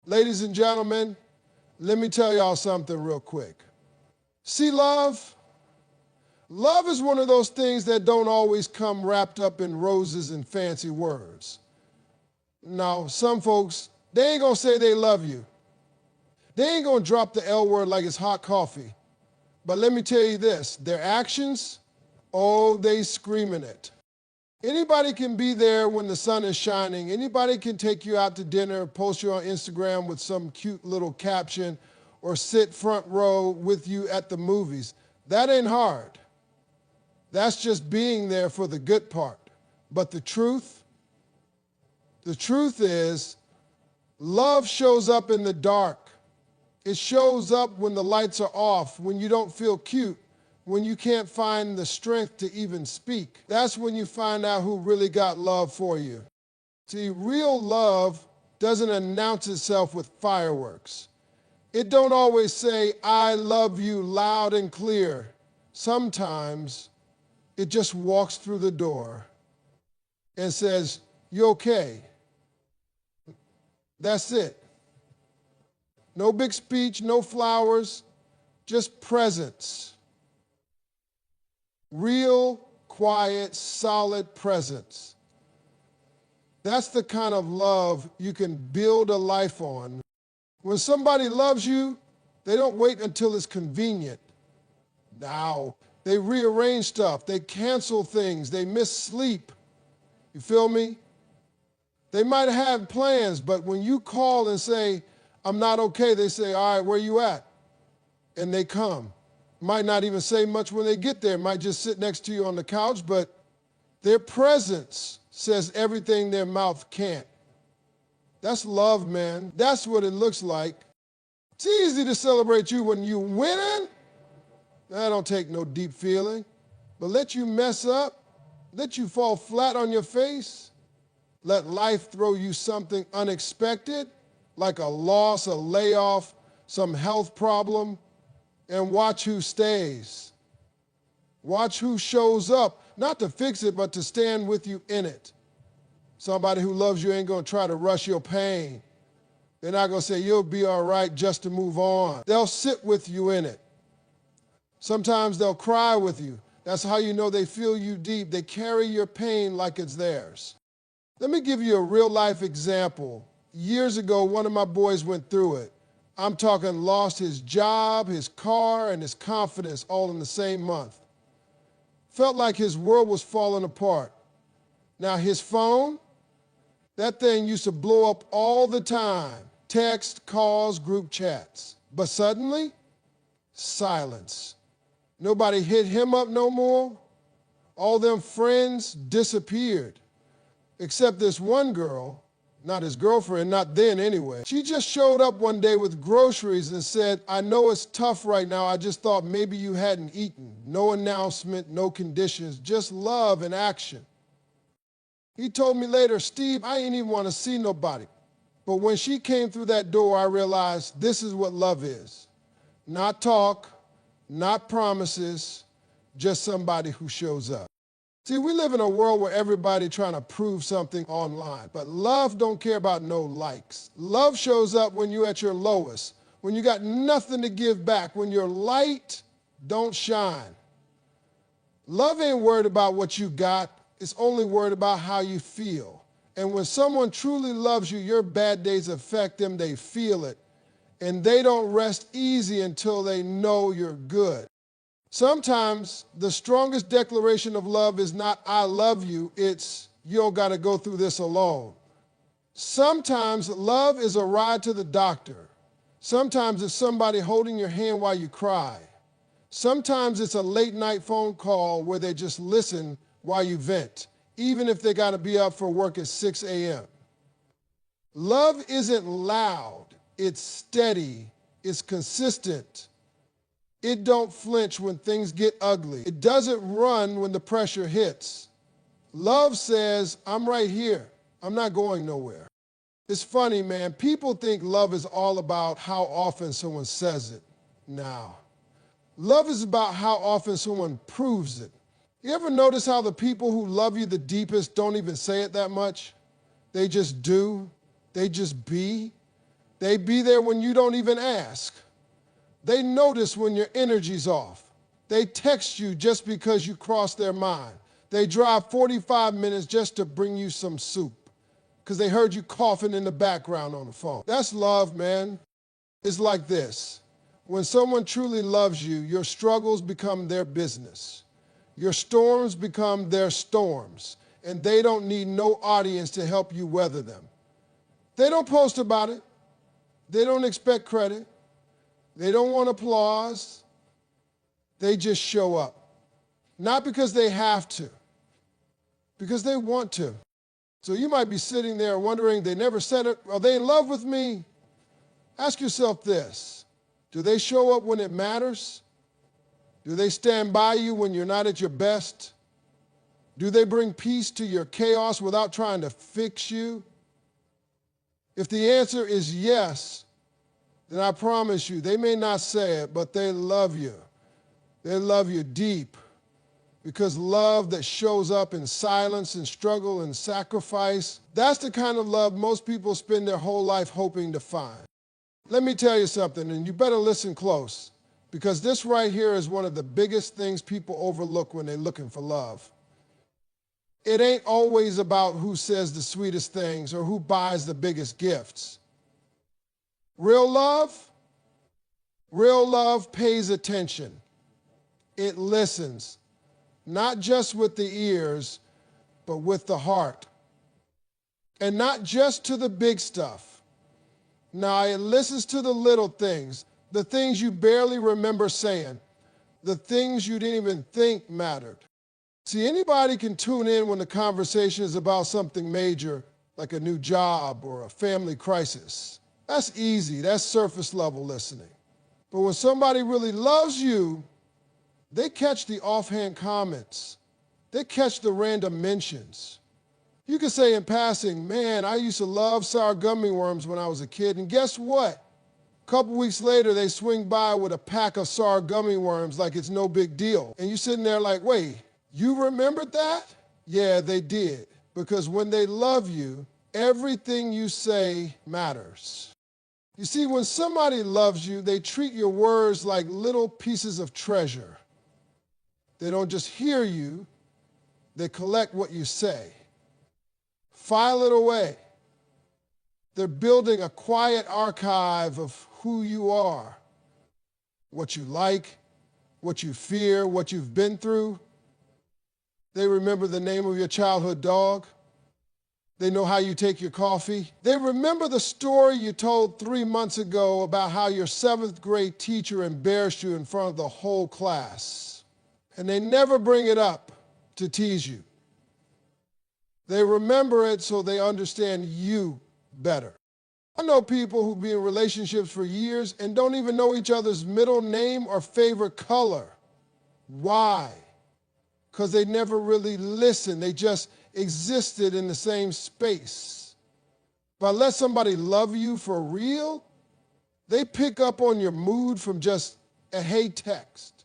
Ladies and gentlemen, let me tell y'all something real quick. See, love is one of those things that don't always come wrapped up in roses and fancy words. Now, some folks, they ain't gonna say they love you. They ain't gonna drop the L word like it's hot coffee. But let me tell you this, their actions, oh, they screaming it. Anybody can be there when the sun is shining. Anybody can take you out to dinner, post you on Instagram with some cute little caption, or sit front row with you at the movies. That ain't hard. That's just being there for the good part. But the truth is, love shows up in the dark. It shows up when the lights are off, when you don't feel cute, when you can't find the strength to even speak. That's when you find out who really got love for you. See, real love doesn't announce itself with fireworks. It don't always say, I love you loud and clear. Sometimes it just walks through the door and says, you okay? That's it. No big speech, no flowers, just presence. Real, quiet, solid presence. That's the kind of love you can build a life on. When somebody loves you, they don't wait until it's convenient. Now, they rearrange stuff, they cancel things, they miss sleep. You feel me? They might have plans, but when you call and say, I'm not okay, they say, all right, where you at? And they come. Might not even say much when they get there, might just sit next to you on the couch, but their presence says everything their mouth can't. That's love, man. That's what it looks like. It's easy to celebrate you when you winning. That don't take no deep feeling. But let you mess up, let you fall flat on your face, let life throw you something unexpected, like a loss, a layoff, some health problem, and watch who stays. Watch who shows up, not to fix it, but to stand with you in it. Somebody who loves you ain't gonna try to rush your pain. They're not gonna say, you'll be all right just to move on. They'll sit with you in it. Sometimes they'll cry with you. That's how you know they feel you deep. They carry your pain like it's theirs. Let me give you a real life example. Years ago, one of my boys went through it. I'm talking lost his job, his car, and his confidence all in the same month. Felt like his world was falling apart. Now his phone, that thing used to blow up all the time. Text, calls, group chats. But suddenly, silence. Nobody hit him up no more. All them friends disappeared. Except this one girl, not his girlfriend, not then anyway. She just showed up one day with groceries and said, I know it's tough right now, I just thought maybe you hadn't eaten. No announcement, no conditions, just love and action. He told me later, Steve, I ain't even want to see nobody. But when she came through that door, I realized this is what love is. Not talk, not promises, just somebody who shows up. See, we live in a world where everybody trying to prove something online, but love don't care about no likes. Love shows up when you're at your lowest, when you got nothing to give back, when your light don't shine. Love ain't worried about what you got, it's only worried about how you feel. And when someone truly loves you, your bad days affect them, they feel it, and they don't rest easy until they know you're good. Sometimes the strongest declaration of love is not, I love you, it's, you don't got to go through this alone. Sometimes love is a ride to the doctor. Sometimes it's somebody holding your hand while you cry. Sometimes it's a late night phone call where they just listen while you vent, even if they got to be up for work at 6 a.m. Love isn't loud, it's steady, it's consistent. It don't flinch when things get ugly. It doesn't run when the pressure hits. Love says, I'm right here. I'm not going nowhere. It's funny, man. People think love is all about how often someone says it. Now, love is about how often someone proves it. You ever notice how the people who love you the deepest don't even say it that much? They just do. They just be. They be there when you don't even ask. They notice when your energy's off. They text you just because you crossed their mind. They drive 45 minutes just to bring you some soup because they heard you coughing in the background on the phone. That's love, man. It's like this. When someone truly loves you, your struggles become their business. Your storms become their storms, and they don't need no audience to help you weather them. They don't post about it. They don't expect credit. They don't want applause. They just show up. Not because they have to, because they want to. So you might be sitting there wondering, they never said it. Are they in love with me? Ask yourself this. Do they show up when it matters? Do they stand by you when you're not at your best? Do they bring peace to your chaos without trying to fix you? If the answer is yes, then I promise you, they may not say it, but they love you. They love you deep. Because love that shows up in silence and struggle and sacrifice, that's the kind of love most people spend their whole life hoping to find. Let me tell you something, and you better listen close, because this right here is one of the biggest things people overlook when they're looking for love. It ain't always about who says the sweetest things or who buys the biggest gifts. Real love pays attention. It listens, not just with the ears, but with the heart. And not just to the big stuff. Now, it listens to the little things, the things you barely remember saying, the things you didn't even think mattered. See, anybody can tune in when the conversation is about something major, like a new job or a family crisis. That's easy. That's surface level listening. But when somebody really loves you, they catch the offhand comments. They catch the random mentions. You can say in passing, man, I used to love sour gummy worms when I was a kid, and guess what? A couple weeks later, they swing by with a pack of sour gummy worms like it's no big deal. And you're sitting there like, wait, you remembered that? Yeah, they did. Because when they love you, everything you say matters. You see, when somebody loves you, they treat your words like little pieces of treasure. They don't just hear you, they collect what you say. File it away. They're building a quiet archive of who you are, what you like, what you fear, what you've been through. They remember the name of your childhood dog. They know how you take your coffee. They remember the story you told 3 months ago about how your 7th grade teacher embarrassed you in front of the whole class. And they never bring it up to tease you. They remember it so they understand you better. I know people who be in relationships for years and don't even know each other's middle name or favorite color. Why? Because they never really listened. They just existed in the same space. But let somebody love you for real, they pick up on your mood from just a hey text.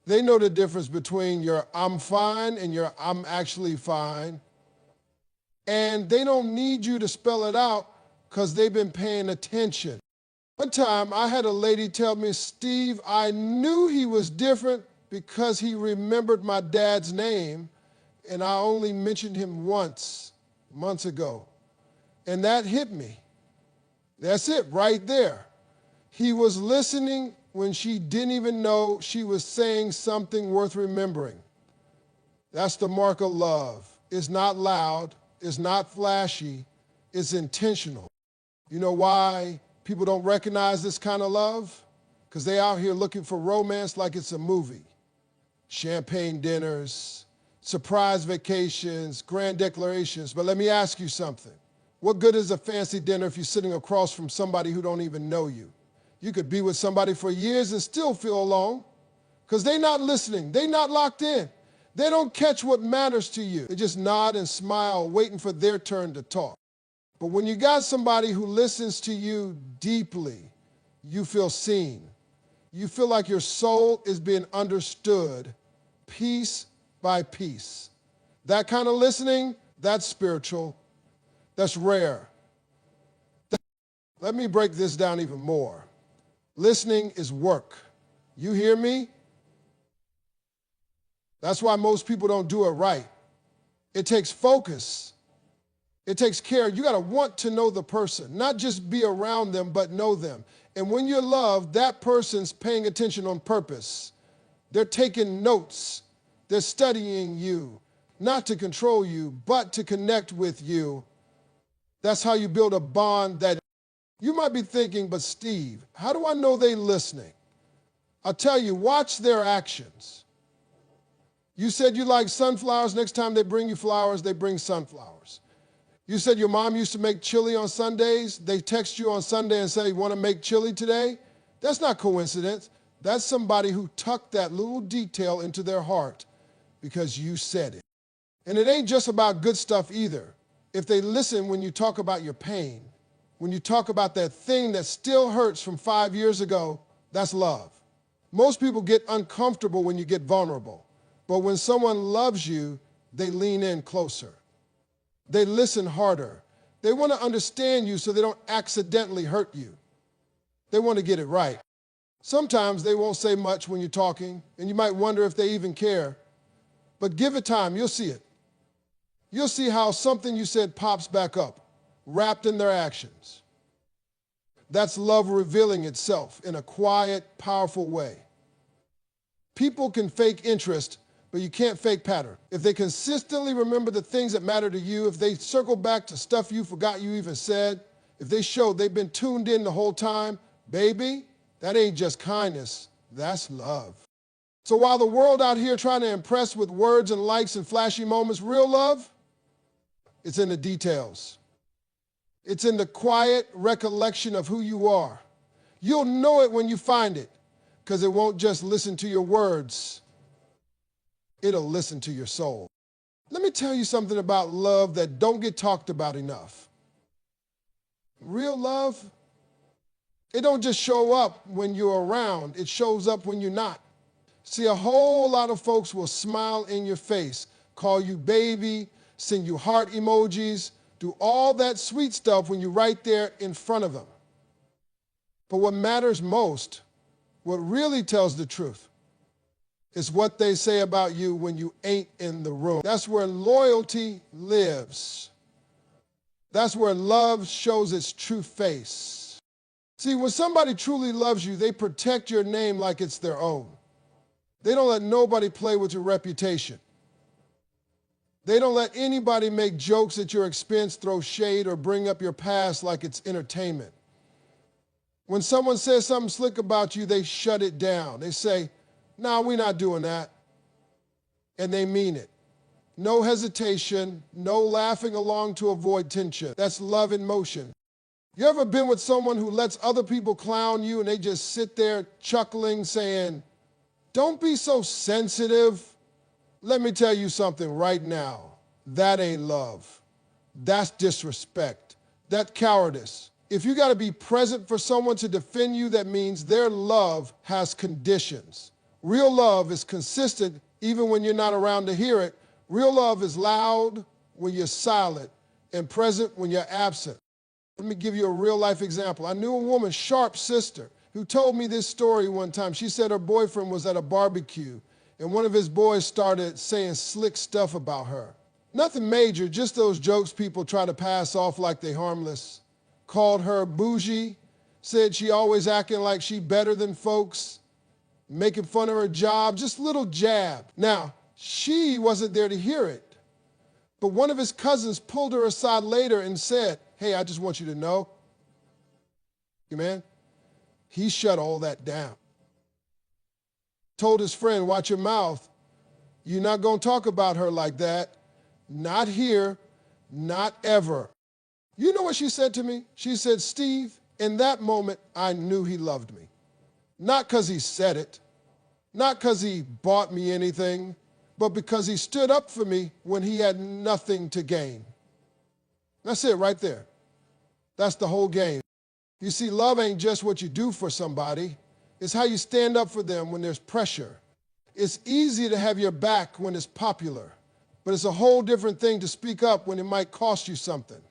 They know the difference between your I'm fine and your I'm actually fine. And they don't need you to spell it out because they've been paying attention. One time I had a lady tell me, Steve, I knew he was different because he remembered my dad's name, and I only mentioned him once, months ago. And that hit me. That's it, right there. He was listening when she didn't even know she was saying something worth remembering. That's the mark of love. It's not loud, it's not flashy, it's intentional. You know why people don't recognize this kind of love? Because they out here looking for romance like it's a movie. Champagne dinners, surprise vacations, grand declarations. But let me ask you something. What good is a fancy dinner if you're sitting across from somebody who don't even know you? You could be with somebody for years and still feel alone because they're not listening. They're not locked in. They don't catch what matters to you. They just nod and smile, waiting for their turn to talk. But when you got somebody who listens to you deeply, you feel seen. You feel like your soul is being understood piece by piece. That kind of listening, that's spiritual. That's rare. Let me break this down even more. Listening is work. You hear me? That's why most people don't do it right. It takes focus. It takes care. You got to want to know the person, not just be around them, but know them. And when you're loved, that person's paying attention on purpose. They're taking notes. They're studying you, not to control you, but to connect with you. That's how you build a bond that you might be thinking, but Steve, how do I know they're listening? I'll tell you, watch their actions. You said you like sunflowers. Next time they bring you flowers, they bring sunflowers. You said your mom used to make chili on Sundays. They text you on Sunday and say, want to make chili today? That's not coincidence. That's somebody who tucked that little detail into their heart because you said it. And it ain't just about good stuff either. If they listen when you talk about your pain, when you talk about that thing that still hurts from 5 years ago, that's love. Most people get uncomfortable when you get vulnerable. But when someone loves you, they lean in closer. They listen harder. They want to understand you so they don't accidentally hurt you. They want to get it right. Sometimes they won't say much when you're talking, and you might wonder if they even care. But give it time, you'll see it. You'll see how something you said pops back up, wrapped in their actions. That's love revealing itself in a quiet, powerful way. People can fake interest, but you can't fake pattern. If they consistently remember the things that matter to you, if they circle back to stuff you forgot you even said, if they show they've been tuned in the whole time, baby, that ain't just kindness, that's love. So while the world out here trying to impress with words and likes and flashy moments, real love, it's in the details. It's in the quiet recollection of who you are. You'll know it when you find it, because it won't just listen to your words. It'll listen to your soul. Let me tell you something about love that don't get talked about enough. Real love, it don't just show up when you're around. It shows up when you're not. See, a whole lot of folks will smile in your face, call you baby, send you heart emojis, do all that sweet stuff when you're right there in front of them. But what matters most, what really tells the truth, is what they say about you when you ain't in the room. That's where loyalty lives. That's where love shows its true face. See, when somebody truly loves you, they protect your name like it's their own. They don't let nobody play with your reputation. They don't let anybody make jokes at your expense, throw shade, or bring up your past like it's entertainment. When someone says something slick about you, they shut it down. They say, "No, we're not doing that." And they mean it. No hesitation, no laughing along to avoid tension. That's love in motion. You ever been with someone who lets other people clown you and they just sit there chuckling saying, "Don't be so sensitive"? Let me tell you something right now. That ain't love. That's disrespect. That's cowardice. If you got to be present for someone to defend you, that means their love has conditions. Real love is consistent even when you're not around to hear it. Real love is loud when you're silent and present when you're absent. Let me give you a real life example. I knew a woman, Sharp's sister, who told me this story one time. She said her boyfriend was at a barbecue and one of his boys started saying slick stuff about her. Nothing major, just those jokes people try to pass off like they harmless. Called her bougie, said she always acting like she better than folks, making fun of her job, just little jab. Now, she wasn't there to hear it, but one of his cousins pulled her aside later and said, "Hey, I just want you to know," man, he shut all that down. Told his friend, "Watch your mouth. You're not going to talk about her like that. Not here, not ever." You know what she said to me? She said, "Steve, in that moment, I knew he loved me. Not because he said it, not because he bought me anything, but because he stood up for me when he had nothing to gain." That's it right there. That's the whole game. You see, love ain't just what you do for somebody. It's how you stand up for them when there's pressure. It's easy to have your back when it's popular, but it's a whole different thing to speak up when it might cost you something.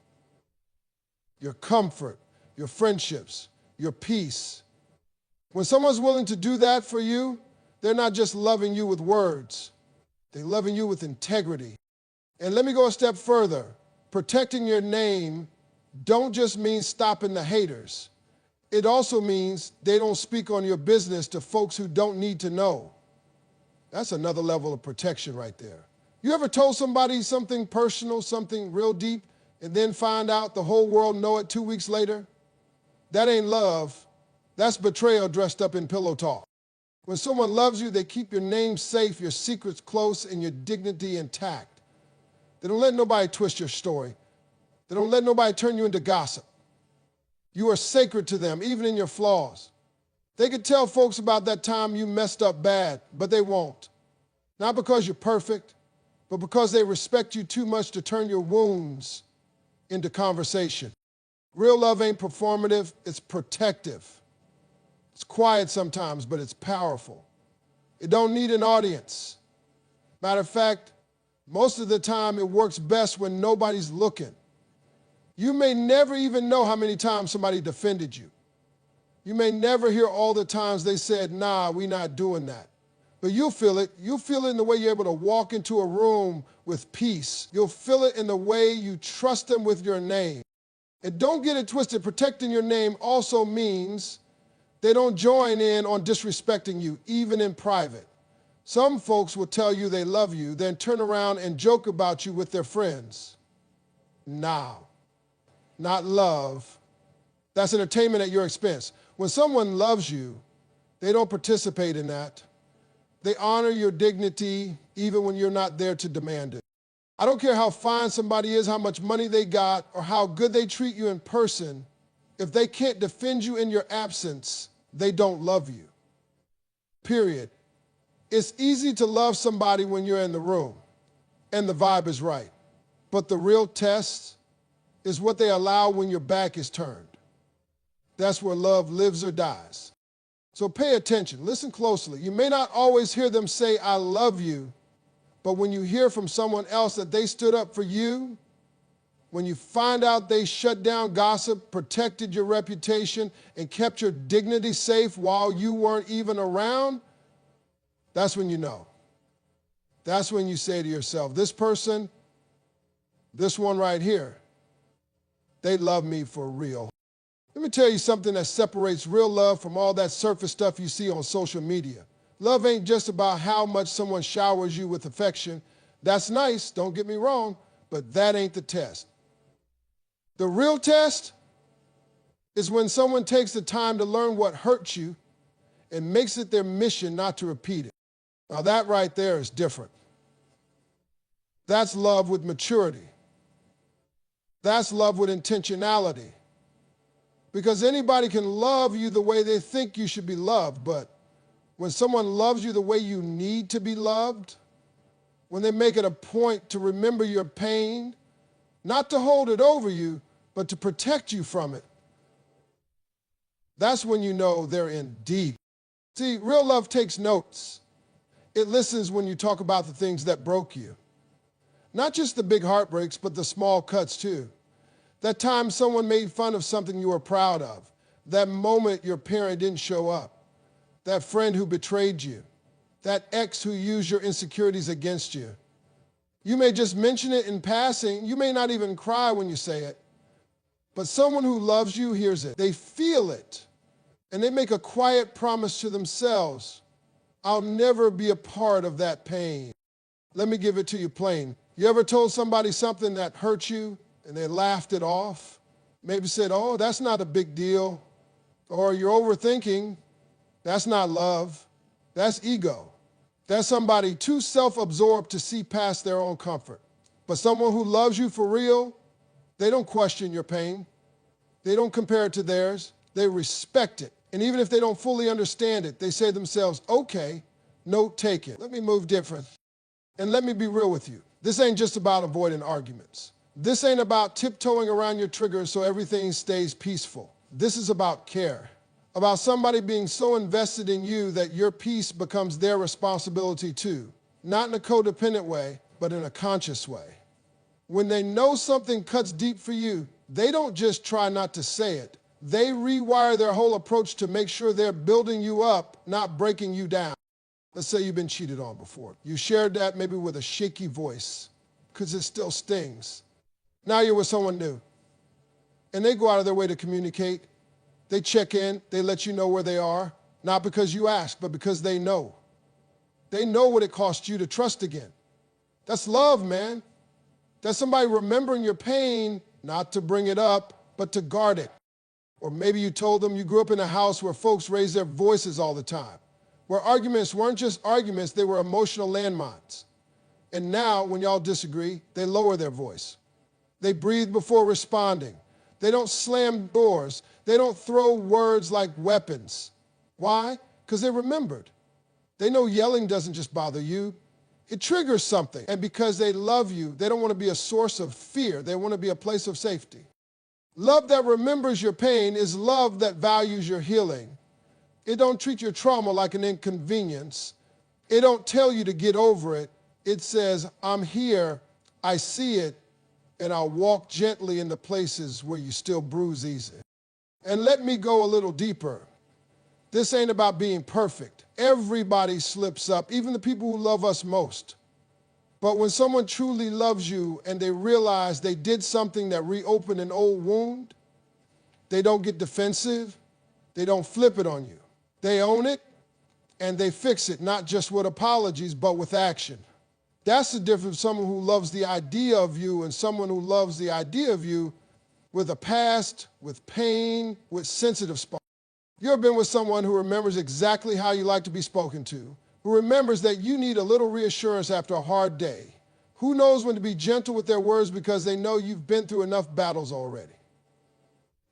Your comfort, your friendships, your peace. When someone's willing to do that for you, they're not just loving you with words. They're loving you with integrity. And let me go a step further. Protecting your name don't just mean stopping the haters. It also means they don't speak on your business to folks who don't need to know. That's another level of protection right there. You ever told somebody something personal, something real deep, and then find out the whole world know it 2 weeks later? That ain't love. That's betrayal dressed up in pillow talk. When someone loves you, they keep your name safe, your secrets close, and your dignity intact. They don't let nobody twist your story. They don't let nobody turn you into gossip. You are sacred to them, even in your flaws. They could tell folks about that time you messed up bad, but they won't. Not because you're perfect, but because they respect you too much to turn your wounds into conversation. Real love ain't performative, it's protective. It's quiet sometimes, but it's powerful. It don't need an audience. Matter of fact, most of the time it works best when nobody's looking. You may never even know how many times somebody defended you. You may never hear all the times they said, nah, we're not doing that. But you'll feel it. You'll feel it in the way you're able to walk into a room with peace. You'll feel it in the way you trust them with your name. And don't get it twisted. Protecting your name also means they don't join in on disrespecting you, even in private. Some folks will tell you they love you, then turn around and joke about you with their friends. Now, not love. That's entertainment at your expense. When someone loves you, they don't participate in that. They honor your dignity even when you're not there to demand it. I don't care how fine somebody is, how much money they got, or how good they treat you in person. If they can't defend you in your absence, they don't love you. Period. It's easy to love somebody when you're in the room and the vibe is right. But the real test is what they allow when your back is turned. That's where love lives or dies. So pay attention, listen closely. You may not always hear them say, I love you, but when you hear from someone else that they stood up for you, when you find out they shut down gossip, protected your reputation, and kept your dignity safe while you weren't even around, that's when you know. That's when you say to yourself, this person, this one right here, they love me for real. Let me tell you something that separates real love from all that surface stuff you see on social media. Love ain't just about how much someone showers you with affection. That's nice, don't get me wrong, but that ain't the test. The real test is when someone takes the time to learn what hurts you and makes it their mission not to repeat it. Now that right there is different. That's love with maturity. That's love with intentionality. Because anybody can love you the way they think you should be loved, but when someone loves you the way you need to be loved, when they make it a point to remember your pain, not to hold it over you, but to protect you from it, that's when you know they're in deep. See, real love takes notes. It listens when you talk about the things that broke you. Not just the big heartbreaks, but the small cuts too. That time someone made fun of something you were proud of. That moment your parent didn't show up. That friend who betrayed you. That ex who used your insecurities against you. You may just mention it in passing. You may not even cry when you say it. But someone who loves you hears it. They feel it. And they make a quiet promise to themselves. I'll never be a part of that pain. Let me give it to you plain. You ever told somebody something that hurt you and they laughed it off? Maybe said, oh, that's not a big deal. Or you're overthinking. That's not love. That's ego. That's somebody too self-absorbed to see past their own comfort. But someone who loves you for real, they don't question your pain. They don't compare it to theirs. They respect it. And even if they don't fully understand it, they say to themselves, okay, note taken. Let me move different. And let me be real with you. This ain't just about avoiding arguments. This ain't about tiptoeing around your triggers so everything stays peaceful. This is about care. About somebody being so invested in you that your peace becomes their responsibility too. Not in a codependent way, but in a conscious way. When they know something cuts deep for you, they don't just try not to say it. They rewire their whole approach to make sure they're building you up, not breaking you down. Let's say you've been cheated on before. You shared that maybe with a shaky voice because it still stings. Now you're with someone new. And they go out of their way to communicate. They check in. They let you know where they are. Not because you ask, but because they know. They know what it cost you to trust again. That's love, man. That's somebody remembering your pain, not to bring it up, but to guard it. Or maybe you told them you grew up in a house where folks raised their voices all the time, where arguments weren't just arguments, they were emotional landmines. And now, when y'all disagree, they lower their voice. They breathe before responding. They don't slam doors. They don't throw words like weapons. Why? Because they remembered. They know yelling doesn't just bother you. It triggers something. And because they love you, they don't want to be a source of fear. They want to be a place of safety. Love that remembers your pain is love that values your healing. It don't treat your trauma like an inconvenience. It don't tell you to get over it. It says, I'm here, I see it, and I'll walk gently into places where you still bruise easy. And let me go a little deeper. This ain't about being perfect. Everybody slips up, even the people who love us most. But when someone truly loves you and they realize they did something that reopened an old wound, they don't get defensive, they don't flip it on you. They own it and they fix it, not just with apologies, but with action. That's the difference between someone who loves the idea of you and someone who loves the idea of you with a past, with pain, with sensitive spots. You ever been with someone who remembers exactly how you like to be spoken to, who remembers that you need a little reassurance after a hard day, who knows when to be gentle with their words because they know you've been through enough battles already?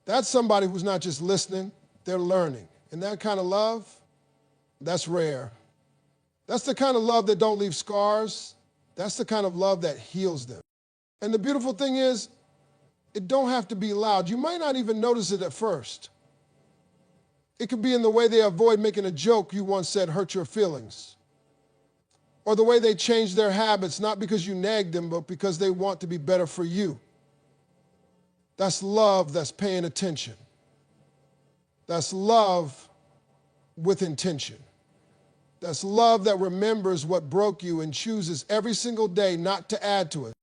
That's somebody who's not just listening, they're learning. And that kind of love, that's rare. That's the kind of love that don't leave scars. That's the kind of love that heals them. And the beautiful thing is, it don't have to be loud. You might not even notice it at first. It could be in the way they avoid making a joke you once said hurt your feelings. Or the way they change their habits, not because you nagged them, but because they want to be better for you. That's love that's paying attention. That's love with intention. That's love that remembers what broke you and chooses every single day not to add to it.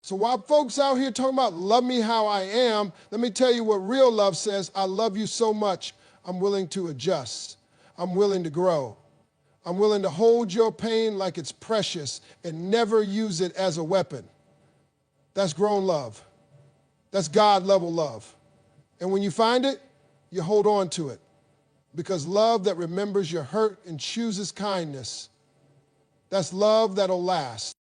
So while folks out here talking about love me how I am, let me tell you what real love says. I love you so much, I'm willing to adjust. I'm willing to grow. I'm willing to hold your pain like it's precious and never use it as a weapon. That's grown love. That's God-level love. And when you find it, you hold on to it. Because love that remembers your hurt and chooses kindness, that's love that'll last.